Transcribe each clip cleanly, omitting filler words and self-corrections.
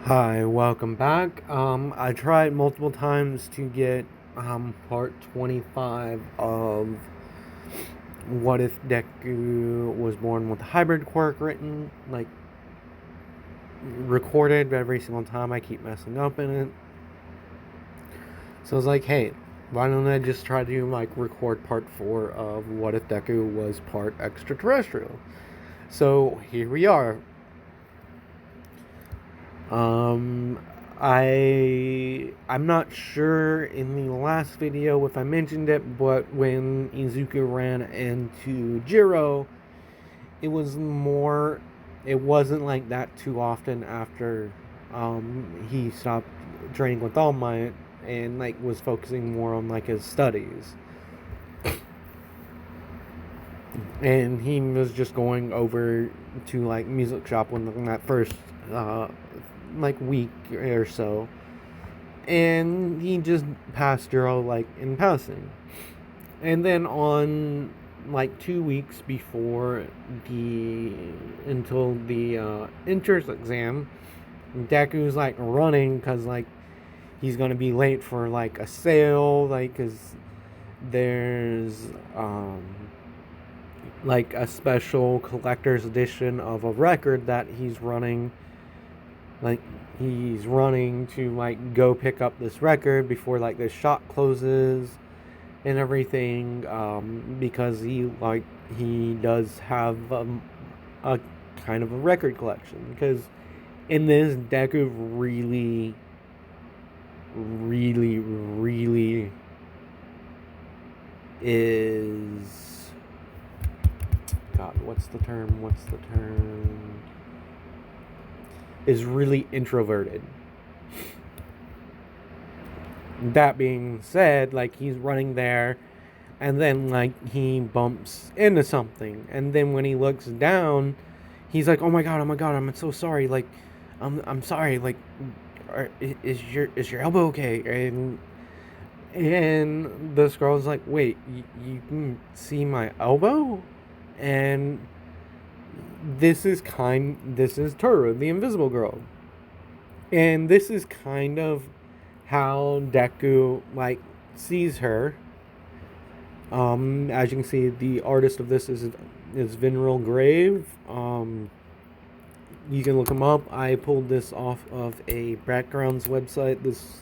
Hi, welcome back. I tried multiple times to get part 25 of What If Deku Was Born with a Hybrid Quirk written, recorded, but every single time I keep messing up in it. So I was like, hey, why don't I just try to record part 4 of What If Deku Was Part Extraterrestrial? So here we are. Um, I'm not sure in the last video if I mentioned it, but when Izuku ran into Jiro, it was more. It wasn't like that too often after he stopped training with All Might and was focusing more on his studies. And he was just going over to music shop when that first uh, week or so, and he just passed Jiro in passing. And then on 2 weeks before the until the entrance exam, Deku's running because he's gonna be late for a sale, because there's a special collector's edition of a record that he's running. He's running to go pick up this record before the shop closes and everything, because he does have a kind of a record collection, because in this Deku really is, God, what's the term, is really introverted. That being said, he's running there, and then he bumps into something, and then when he looks down, he's like, oh my god, I'm so sorry, I'm sorry, is your elbow okay? And this girl's like, wait, you can see my elbow? And this is Toru, the invisible girl. And this is kind of how Deku sees her. As you can see, the artist of this is Vinral Grave. You can look him up. I pulled this off of a backgrounds website. This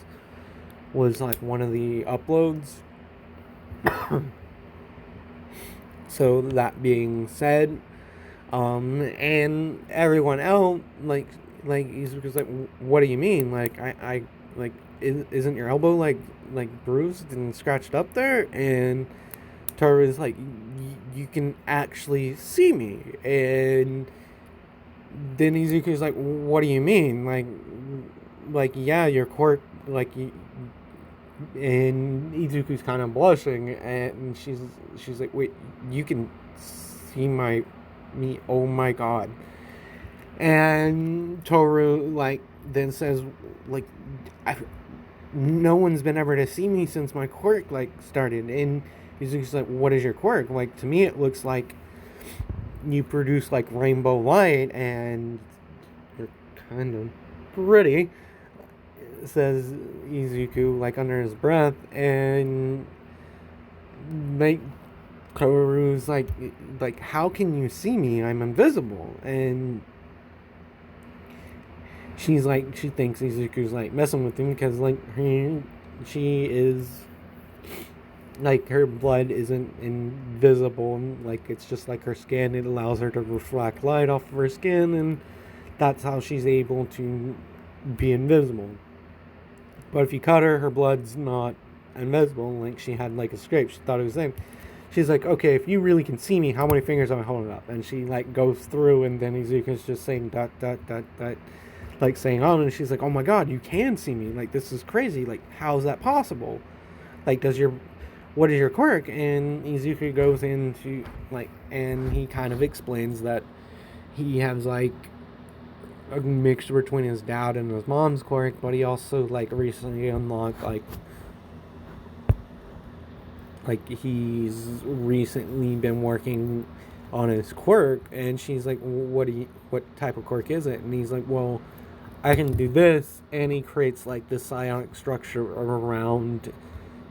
was one of the uploads. So that being said, and everyone else he's just what do you mean? I isn't your elbow bruised and scratched up there? And Toru is like, you can actually see me. And then Izuku's like, what do you mean? Yeah, your quirk, and Izuku's kind of blushing, and she's like, wait, you can see me? Oh my god. And Toru then says, like, no one's been ever to see me since my quirk started. And he's just like, what is your quirk? To me it looks like you produce rainbow light, and you're kind of pretty, says Izuku under his breath. And Toru's like, how can you see me? I'm invisible. And she thinks Izuku's messing with him, because she is her blood isn't invisible, and it's just her skin. It allows her to reflect light off of her skin, and that's how she's able to be invisible. But if you cut her blood's not invisible. She had a scrape. She thought it was the same. She's like, okay, if you really can see me, how many fingers am I holding up? And she goes through, and then Izuku's just saying dot dot dot dot, saying on, and she's like, oh my god, you can see me, this is crazy, how is that possible? What is your quirk? And Izuku goes into and he kind of explains that he has a mixture between his dad and his mom's quirk, but he also recently unlocked he's recently been working on his quirk. And she's like, what type of quirk is it? And he's like, well, I can do this, and he creates like this psionic structure around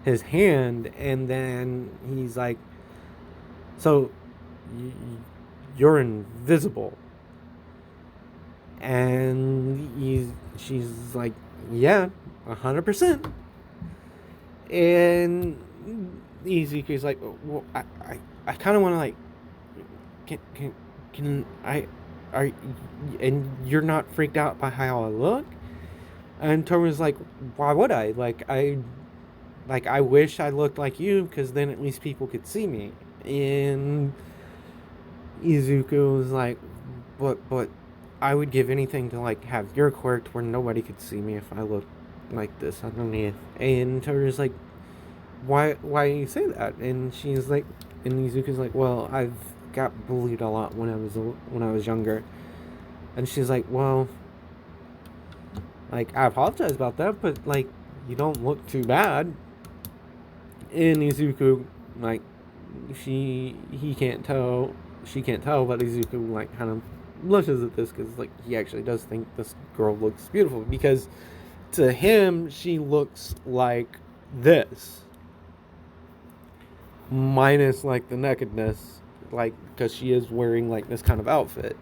his hand, and then he's like, so y- you're invisible. And she's like, yeah, 100%. And Izuku's like, well, I kind of want to like, can I, are, and you're not freaked out by how I look? And Toru's like, why would I? Like I wish I looked like you, because then at least people could see me. And Izuku was like, but I would give anything to like have your quirk where nobody could see me if I looked like this underneath. And Toru's like, why do you say that? And she's like, and Izuku's like, well, I've got bullied a lot when I was younger. And she's like, well, like I apologize about that, but like you don't look too bad. And Izuku, like, he can't tell, she can't tell, but Izuku like kind of blushes at this because like he actually does think this girl looks beautiful, because to him she looks like this, minus like the nakedness, like because she is wearing like this kind of outfit.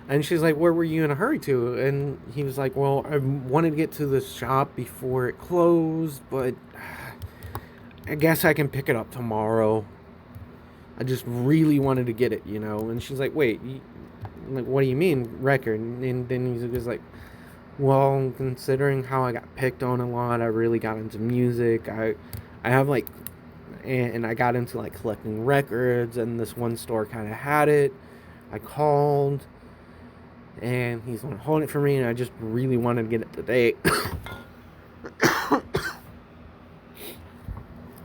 And she's like, where were you in a hurry to? And he was like, well, I wanted to get to the shop before it closed, but I guess I can pick it up tomorrow. I just really wanted to get it, you know? And she's like, wait, like, what do you mean, record? And then he's just like, well, considering how I got picked on a lot, I really got into music. I have like, and I got into like collecting records, and this one store kind of had it. I called, and he's going to hold it for me, and I just really wanted to get it today.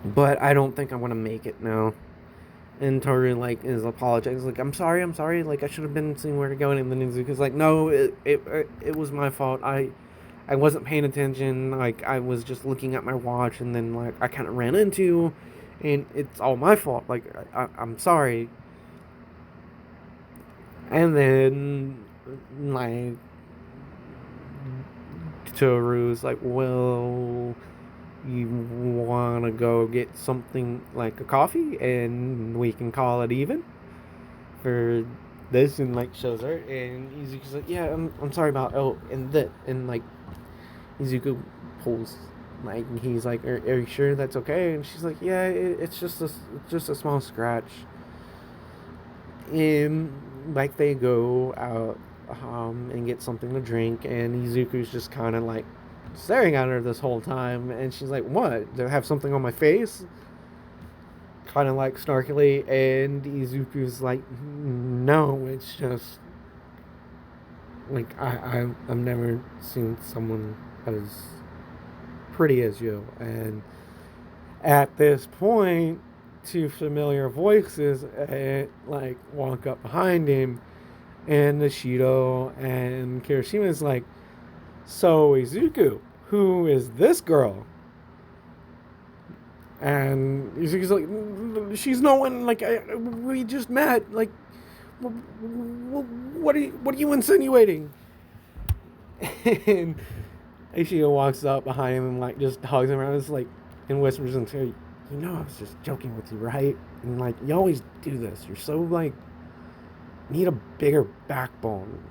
But I don't think I want to make it now. And Toru like is apologizing, like I'm sorry, like I should have been seeing where to go. And then Izuku's like, no, it was my fault. I wasn't paying attention. Like I was just looking at my watch, and then like I kind of ran into you, and it's all my fault. Like I'm sorry. And then like Toru's like, well, you want to go get something like a coffee, and we can call it even for this. And like shows her, and Izuku's like, yeah, I'm sorry about, oh, and that, and like Izuku pulls, like he's like, are you sure that's okay? And she's like, yeah, it's just a small scratch. And like they go out and get something to drink, and Izuku's just kind of like staring at her this whole time, and she's like, what, do I have something on my face? Kind of like snarkily. And Izuku's like, no, it's just like I've never seen someone as pretty as you. And at this point, two familiar voices like walk up behind him, and Nishido and Kirishima's like, so Izuku, who is this girl? And Izuku's like, she's no one, like we just met, like what are you insinuating? And Ishida walks up behind him and like just hugs him around, and like, and whispers into her, you know I was just joking with you, right? And like, you always do this. You're so like, need a bigger backbone.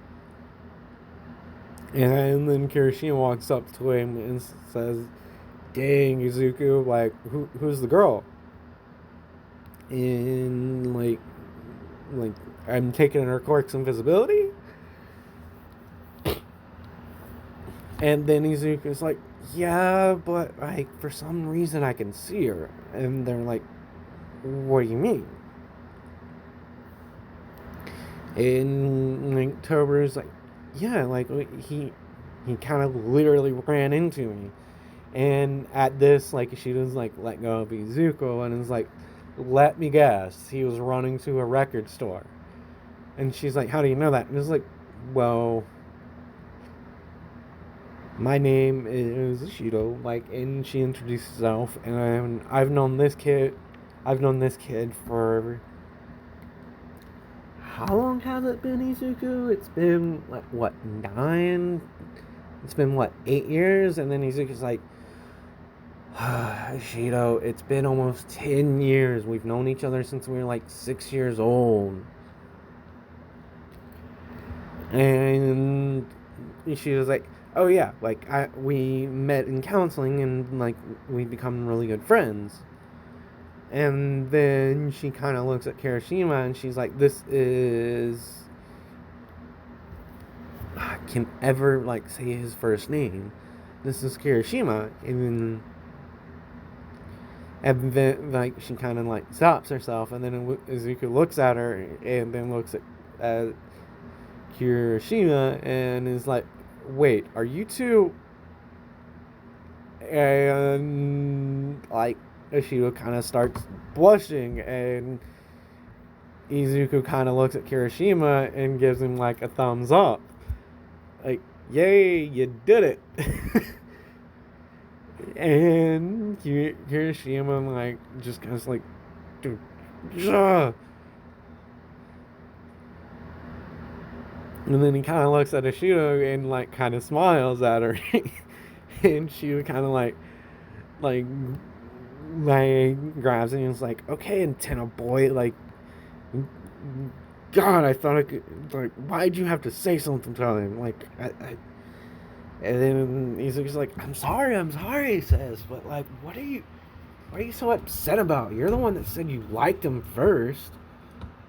And then Kirishima walks up to him and says, dang, Izuku, like who's the girl? And like I'm taking her quirk's invisibility. And then Izuku's like, yeah, but like for some reason I can see her. And they're like, what do you mean? And like Toru's like, yeah, like he kind of literally ran into me. And at this, like she was like, let go of Izuku, and is like, let me guess, he was running to a record store. And she's like, how do you know that? And it's like, well, my name is Shiro, like, and she introduces herself, and I've known this kid for, how long has it been, Izuku? It's been, like, what, 9? it's been what, 8 years? And then Izuku's like, Shiro, it's been almost 10 years. We've known each other since we were like 6 years old. And she was like, oh yeah, like we met in counseling and like we become really good friends. And then she kind of looks at Kirishima and she's like, this is, I can't ever like say his first name. This is Kirishima. And then like she kind of like stops herself, and then Izuku looks at her and then looks at Kirishima and is like, wait, are you two? And like Ishida kind of starts blushing, and Izuku kind of looks at Kirishima and gives him like a thumbs up, like, yay, you did it. And Kirishima like just kind of like, dude, and then he kind of looks at Ishida and like kind of smiles at her. And she kind of like grabs him and is like, okay, antenna boy, like, God, I thought I could, like, why'd you have to say something to him? Like, and then he's just like, I'm sorry, he says, but like, what are you so upset about? You're the one that said you liked him first.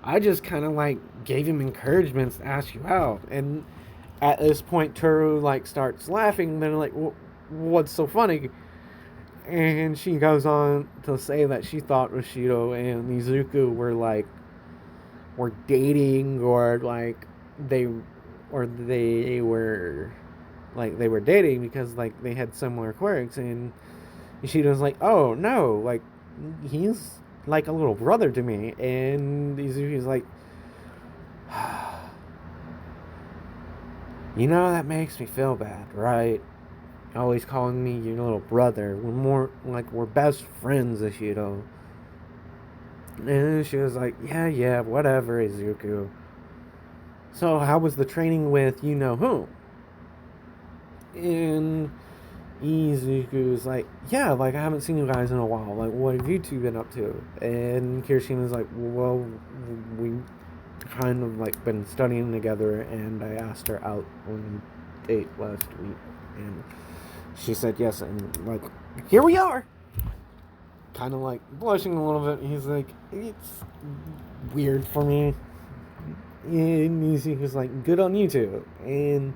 I just kind of like gave him encouragements to ask you out. And at this point, Toru like starts laughing, and then like, what's so funny? And she goes on to say that she thought Rashido and Izuku were dating, or like they were dating because like they had similar quirks. And Ishido's like, oh no, like he's like a little brother to me. And Izuku's like, you know, that makes me feel bad, right? Always calling me your little brother. We're best friends, Ishido. And she was like, yeah, whatever, Izuku. So how was the training with you know who? And Izuku's like, yeah, like I haven't seen you guys in a while. Like, what have you two been up to? And Kirishima's like, well, we kind of like been studying together, and I asked her out on a date last week, and she said yes, and like, here we are. Kind of like blushing a little bit. He's like, it's weird for me. And he was like, good on you two. And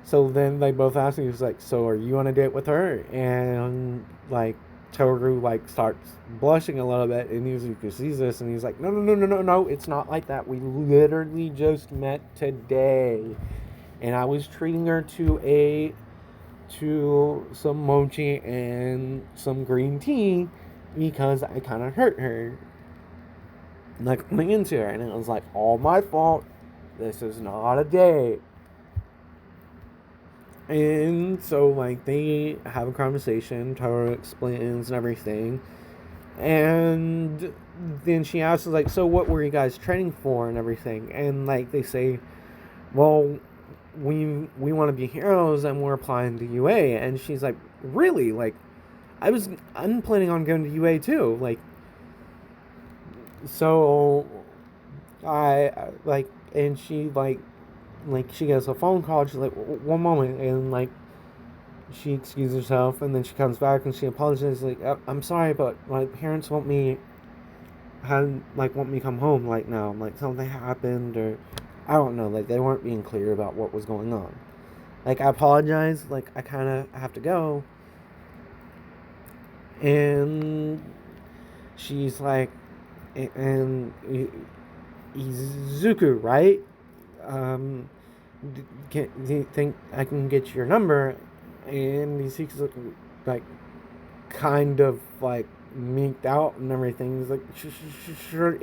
so then they both asked me, he was like, so are you on a date with her? And like Toru like starts blushing a little bit, and Izuku sees this, and he's like, no, it's not like that. We literally just met today, and I was treating her to some mochi and some green tea because I kind of hurt her, like coming into her, and it was like all my fault. This is not a date. And so like they have a conversation, Toru explains and everything, and then she asks like, so what were you guys training for and everything? And like they say, well, we want to be heroes and we're applying to UA. And she's like, really? Like I'm planning on going to UA too. Like, so I like, and she like she gets a phone call. She's like, one moment, and like she excuses herself, and then she comes back and she apologizes, like, I'm sorry, but my parents want me come home like now, like something happened, or I don't know, like they weren't being clear about what was going on. Like, I apologize, like I kind of have to go. And she's like, and Izuku, right? Do you think I can get your number? And Izuku's looking like kind of like meeked out and everything. He's like, sure.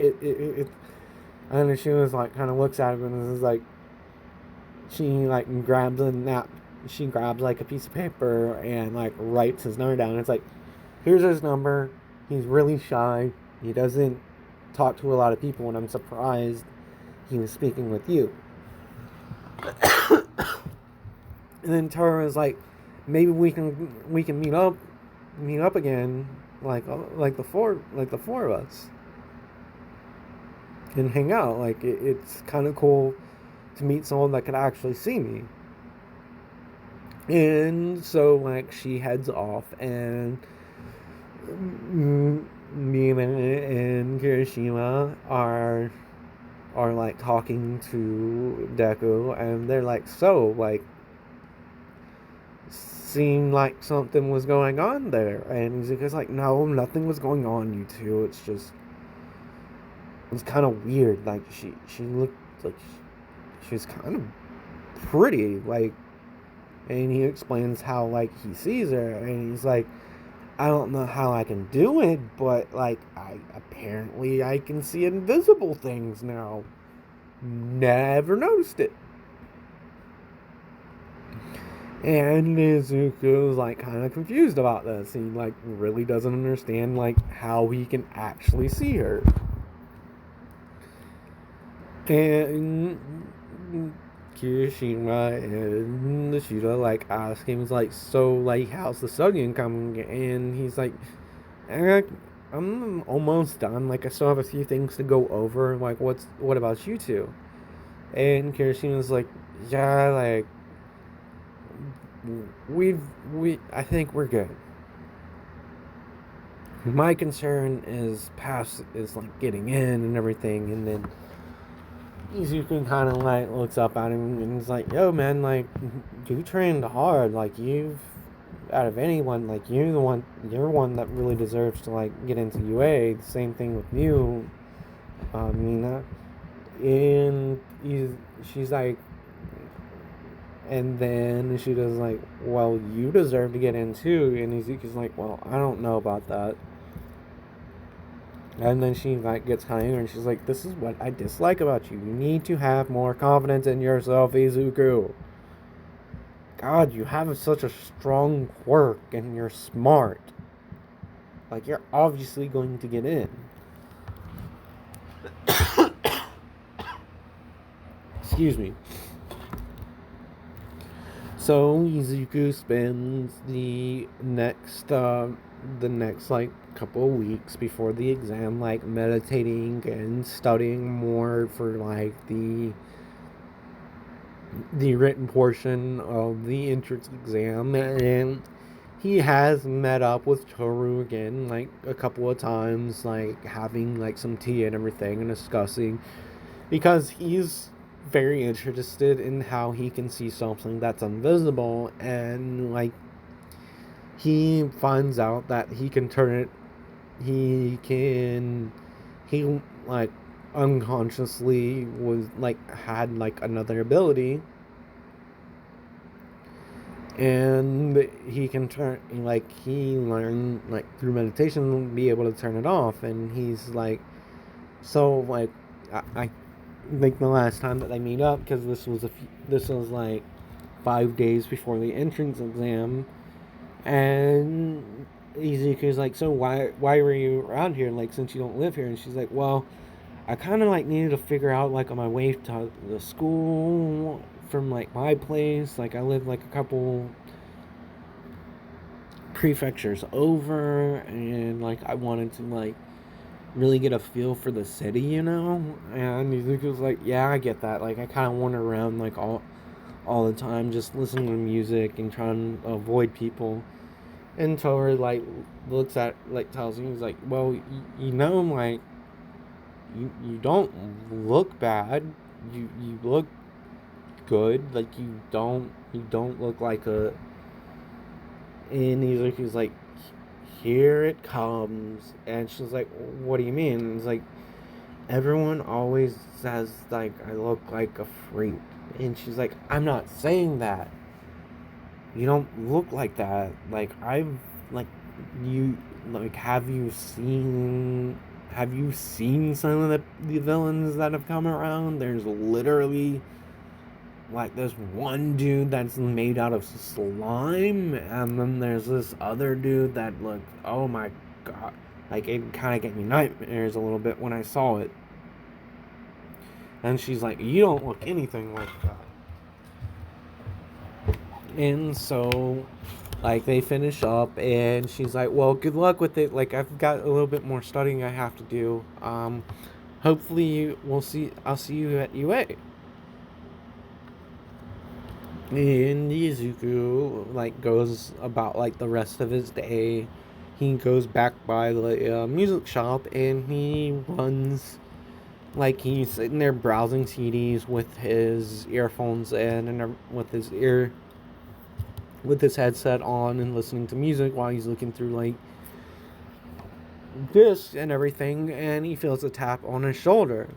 And then she was like, kind of looks at him and is like, she like grabs like a piece of paper and like writes his number down. It's like, here's his number. He's really shy. He doesn't talk to a lot of people, and I'm surprised he was speaking with you. And then Toru is like, maybe we can meet up again, like the four of us, and hang out. Like it's kind of cool to meet someone that could actually see me. And so like she heads off, and Mima and Kirishima are like talking to Deku, and they're like, so like seemed like something was going on there, and Izuku's like, no, nothing was going on, you two. It's just it's kind of weird. Like she looked like she was kind of pretty, like, and he explains how like he sees her, and he's like, I don't know how I can do it, but like I can see invisible things now. Never noticed it. And Izuku's like kind of confused about this. He like really doesn't understand like how he can actually see her. And Kirishima and Nishida like ask him like, so like how's the Sodium coming? And he's like, I'm almost done. Like I still have a few things to go over. Like what about you two? And Kirishima's like, yeah, like we I think we're good. My concern is past is like getting in and everything, and then Izuku kind of like looks up at him and he's like, yo man, like you trained hard, like you've out of anyone, like you're one that really deserves to like get into UA. The same thing with you, Mina. And she's like, and then she does like, well, you deserve to get in too. And Izuku's like, well, I don't know about that. And then she like gets kind of angry and she's like, this is what I dislike about you. You need to have more confidence in yourself, Izuku. God, you have such a strong quirk and you're smart. Like, you're obviously going to get in. Excuse me. So Izuku spends the next like couple of weeks before the exam like meditating and studying more for like the written portion of the entrance exam, and he has met up with Toru again like a couple of times, like having like some tea and everything and discussing, because he's very interested in how he can see something that's invisible, and like he finds out that he can turn it he like unconsciously was like had like another ability, and he can turn like he learned like through meditation be able to turn it off. And he's like, so like I like the last time that they meet up, because this was like 5 days before the entrance exam, and Izuku's like, so why were you around here, like since you don't live here? And she's like, well, I kind of like needed to figure out like on my way to the school from like my place, like I live like a couple prefectures over, and like I wanted to like really get a feel for the city, you know? And Izuku's like, yeah, I get that. Like I kind of wander around like all the time, just listening to music and trying to avoid people. And Toru like looks at like tells me, he's like, well, you know, like you don't look bad. You look good. Like you don't look like a. And he's like, here it comes. And she's like, what do you mean? And it's like, everyone always says like I look like a freak. And she's like, I'm not saying that. You don't look like that. Like I've like you like have you seen some of the villains that have come around? There's literally like this one dude that's made out of slime, and then there's this other dude that looked, oh my god, like it kind of gave me nightmares a little bit when I saw it. And she's like, you don't look anything like that. And so, like, they finish up, and she's like, well, good luck with it. Like, I've got a little bit more studying I have to do. Hopefully I'll see you at UA. And Izuku, like, goes about, like, the rest of his day. He goes back by the music shop, and he runs, like, he's sitting there browsing CDs with his earphones in, and with his headset on, and listening to music while he's looking through, like, discs and everything, and he feels a tap on his shoulder.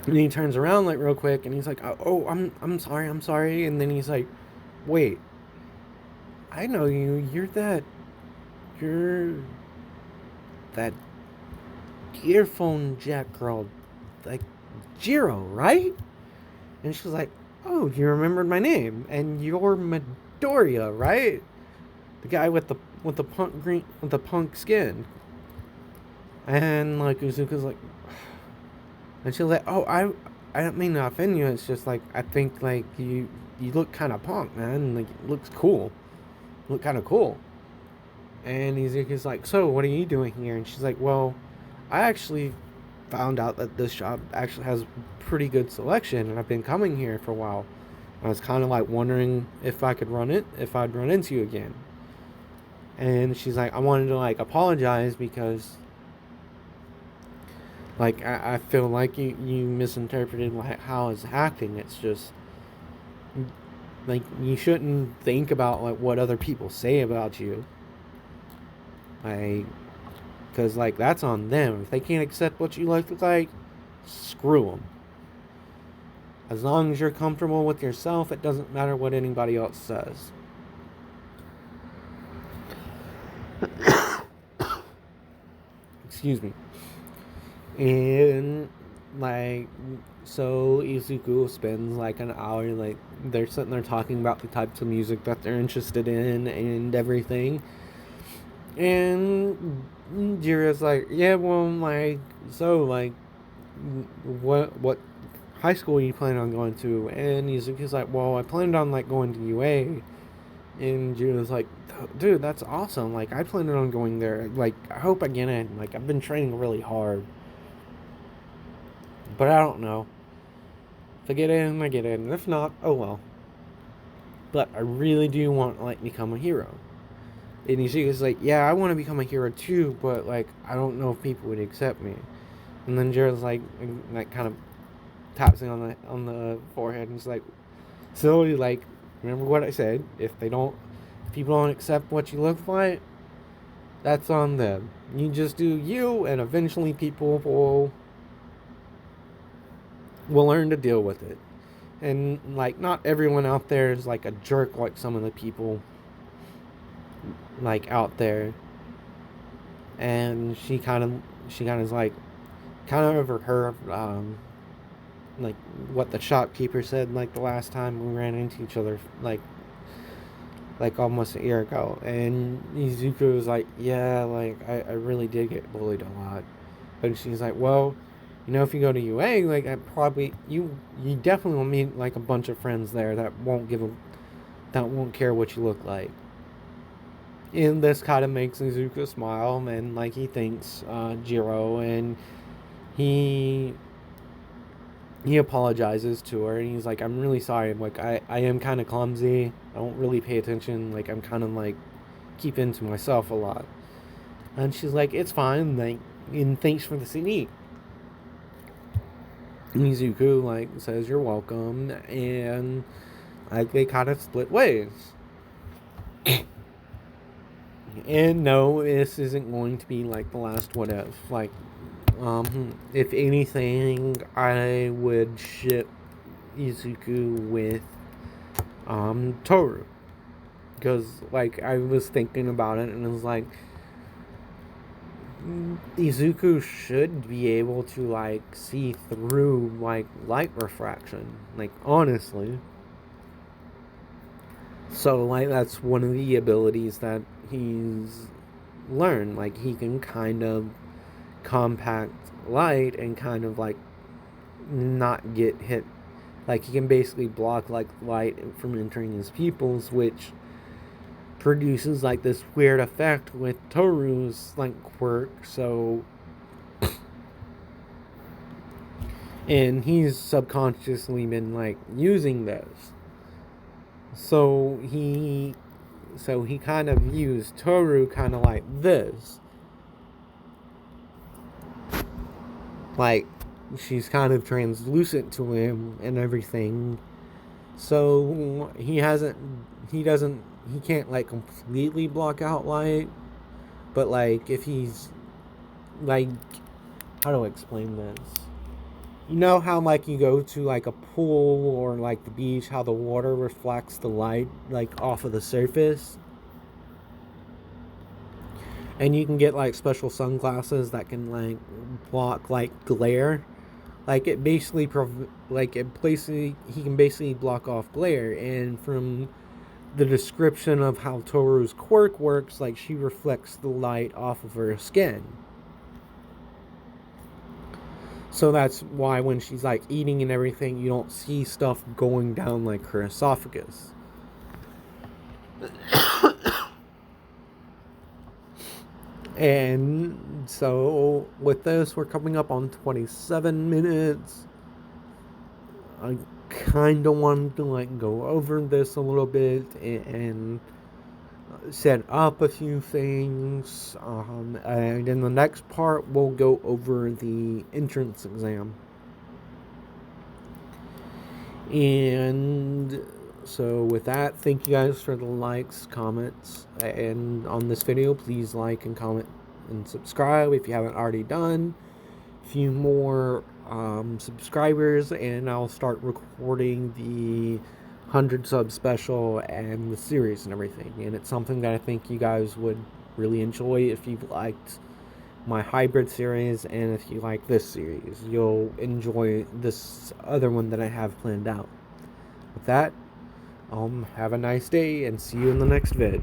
And he turns around, like, real quick, and he's like, oh, I'm sorry. And then he's like, wait, I know you. You're that earphone jack girl, like, Jiro, right? And she's like, oh, you remembered my name, and you're Midoriya, right? The guy with the punk skin. And, like, Uzuka's like, and she's like, oh, I don't mean to offend you. It's just, like, I think, like, you look kind of punk, man. Like, it looks cool. Look kind of cool. And Izuku's like, so what are you doing here? And she's like, well, I actually found out that this shop actually has pretty good selection, and I've been coming here for a while. I was kind of, like, wondering if I'd run into you again. And she's like, I wanted to, like, apologize because, like, I feel like you misinterpreted, like, how I was acting. It's just, like, you shouldn't think about, like, what other people say about you. Like, because, like, that's on them. If they can't accept what you look like, screw them. As long as you're comfortable with yourself, it doesn't matter what anybody else says. Excuse me. And, like, so Izuku spends, like, an hour, like, they're sitting there talking about the types of music that they're interested in and everything. And Jiro's like, yeah, well, like, so, like, what high school are you planning on going to? And Izuku's like, well, I planned on, like, going to UA. And Jiro's like, dude, that's awesome. Like, I planned on going there. Like, I hope I get in. Like, I've been training really hard. But I don't know. If I get in, I get in. If not, oh well. But I really do want to, like, become a hero. And Izuku's like, yeah, I want to become a hero too, but, like, I don't know if people would accept me. And then Jiro's like kind of taps him on the forehead, and he's like, so, like, remember what I said? If people don't accept what you look like, that's on them. You just do you, and eventually people will learn to deal with it. And, like, not everyone out there is, like, a jerk like some of the people, like, out there. And she kind of is like, kind of overheard, like, what the shopkeeper said, like, the last time we ran into each other, like almost a year ago. And Izuku was like, yeah, like, I really did get bullied a lot. But she's like, well, you know, if you go to UA, like, you definitely will meet, like, a bunch of friends there that won't care what you look like. And this kind of makes Izuku smile, and, like, he thanks Jiro, and he apologizes to her, and he's like, I'm really sorry. Like, I am kind of clumsy. I don't really pay attention. Like, I'm kind of, like, keeping to myself a lot. And she's like, it's fine. Like, and thanks for the CD. Mizuku, like, says you're welcome, and, like, they kind of split ways. And no, this isn't going to be, like, the last what if. Like, if anything, I would ship Izuku with Toru, because, like, I was thinking about it, and it was like, Izuku should be able to, like, see through, like, light refraction, like, honestly. So, like, that's one of the abilities that he's learned. Like, he can kind of compact light and kind of, like, not get hit Like, he can basically block, like, light from entering his pupils, which produces, like, this weird effect with Toru's, like, quirk. So, and he's subconsciously been, like, using those. So he kind of views Toru kind of like this. Like, she's kind of translucent to him and everything. So he can't, like, completely block out light. But, like, if he's, like, how do I explain this? You know how, like, you go to, like, a pool or, like, the beach, how the water reflects the light, like, off of the surface? And you can get, like, special sunglasses that can, like, block, like, glare. Like, he can basically block off glare. And from the description of how Toru's quirk works, like, she reflects the light off of her skin. So that's why when she's, like, eating and everything, you don't see stuff going down, like, her esophagus. And so with this, we're coming up on 27 minutes. I kind of wanted to, like, go over this a little bit and set up a few things. And in the next part, we'll go over the entrance exam. And so with that, thank you guys for the likes, comments, and on this video, please like and comment and subscribe if you haven't already done. A few more subscribers and I'll start recording the 100 sub special and the series and everything. And it's something that I think you guys would really enjoy if you liked my hybrid series, and if you like this series, you'll enjoy this other one that I have planned out. With that, have a nice day and see you in the next vid.